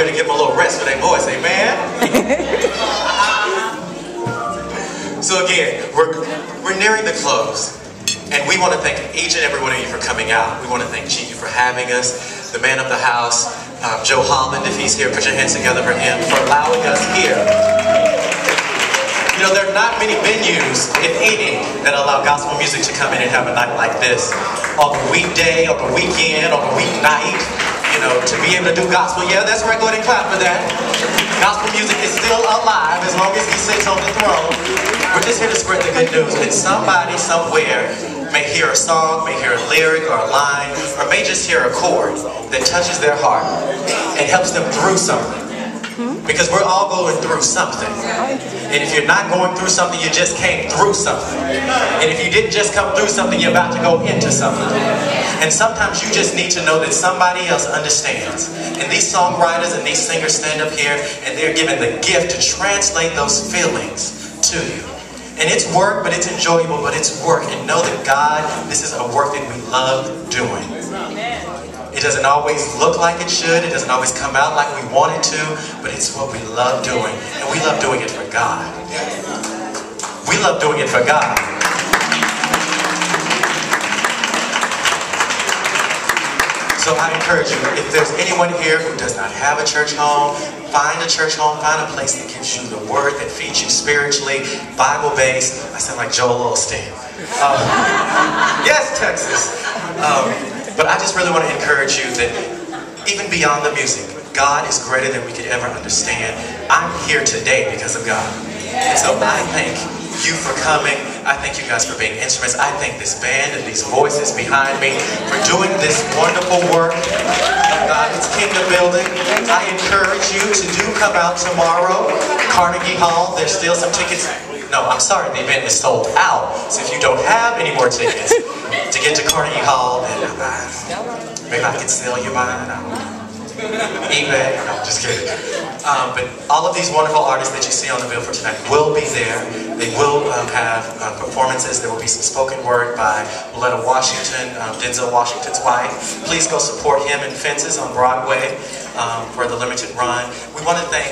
here to give them a little rest for their voice, amen? So again, we're nearing the close, and we want to thank each and every one of you for coming out. We want to thank G for having us, the man of the house, Joe Holland, if he's here, put your hands together for him, for allowing us here. You know, there are not many venues, if any, that allow gospel music to come in and have a night like this. On the weekday, on the weekend, on the weeknight, you know, to be able to do gospel. Yeah, that's right, go ahead and clap for that. Gospel music is still alive as long as he sits on the throne. We're just here to spread the good news. And somebody somewhere may hear a song, may hear a lyric or a line, or may just hear a chord that touches their heart and helps them through something. Because we're all going through something. And if you're not going through something, you just came through something. And if you didn't just come through something, you're about to go into something. And sometimes you just need to know that somebody else understands. And these songwriters and these singers stand up here and they're given the gift to translate those feelings to you. And it's work, but it's enjoyable, but it's work. And know that God, this is a work that we love doing. It doesn't always look like it should. It doesn't always come out like we want it to, but it's what we love doing. And we love doing it for God. We love doing it for God. So I encourage you, if there's anyone here who does not have a church home, find a church home, find a place that gives you the word, that feeds you spiritually, Bible-based. I sound like Joel Osteen. Yes, Texas. But I just really want to encourage you that even beyond the music, God is greater than we could ever understand. I'm here today because of God. And so I thank you for coming. I thank you guys for being instruments. I thank this band and these voices behind me for doing this wonderful work. God, it's kingdom building. I encourage you to do come out tomorrow. Carnegie Hall, there's still some tickets. No, I'm sorry, the event is sold out. So if you don't have any more tickets to get to Carnegie Hall, then maybe I can sell you mine. eBay. No, just kidding. But all of these wonderful artists that you see on the bill for tonight will be there. They will have performances. There will be some spoken word by Loretta Washington, Denzel Washington's wife. Please go support him in Fences on Broadway for the limited run. We want to thank,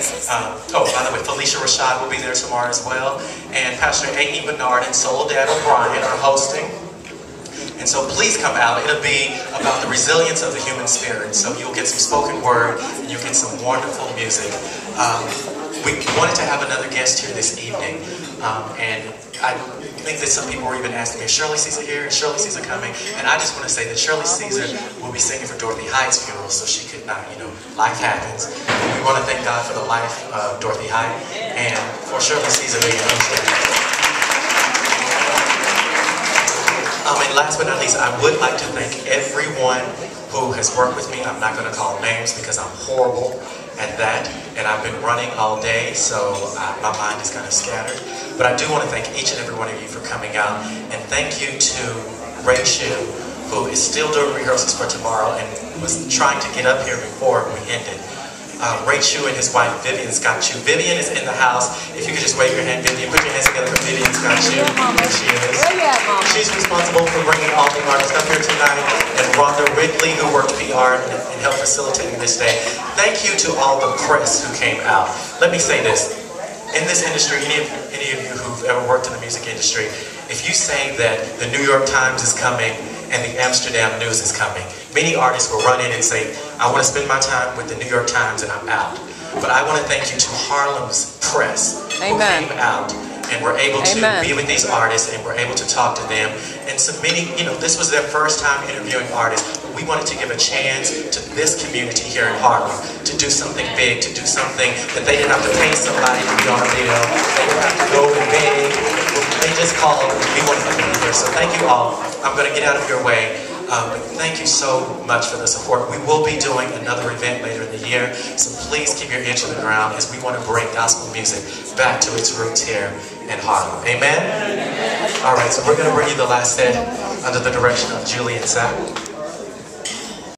oh, by the way, Felicia Rashad will be there tomorrow as well. And Pastor A.E. Bernard and Soul Dad O'Brien are hosting. And so please come out. It'll be about the resilience of the human spirit. So you'll get some spoken word, and you'll get some wonderful music. We wanted to have another guest here this evening. And I think that some people were even asking me, is Shirley Caesar here? Is Shirley Caesar coming? And I just want to say that Shirley Caesar will be singing for Dorothy Hyde's funeral, so she could not, you know, life happens. We want to thank God for the life of Dorothy Hyde and for Shirley Caesar being here. And last but not least, I would like to thank everyone who has worked with me. I'm not going to call names because I'm horrible at that, and I've been running all day, so my mind is kind of scattered. But I do want to thank each and every one of you for coming out, and thank you to Ray Chu, who is still doing rehearsals for tomorrow and was trying to get up here before we ended. Ray Chu and his wife Vivian Scott Chu. Vivian is in the house. If you could just wave your hand, Vivian, put your hands together for Vivian Scott Chu. There she is. She's responsible for bringing all the artists up here tonight, and Rhonda Wrigley, who worked PR and helped facilitating this day. Thank you to all the press who came out. Let me say this. In this industry, any of you who've ever worked in the music industry, if you say that the New York Times is coming and the Amsterdam News is coming, many artists will run in and say, I want to spend my time with the New York Times and I'm out. But I want to thank you to Harlem's press who came out and were able to be with these artists and were able to talk to them. And so many, you know, this was their first time interviewing artists, but we wanted to give a chance to this community here in Harlem to do something big, to do something that they didn't have to pay somebody to be on a deal. They didn't have to go and beg. They just called and we wanted to be here. So thank you all. I'm going to get out of your way. But thank you so much for the support. We will be doing another event later in the year, so please keep your ear to the ground as we want to bring gospel music back to its roots here in Harlem. Amen? All right, so we're going to bring you the last set under the direction of Julian Sapp.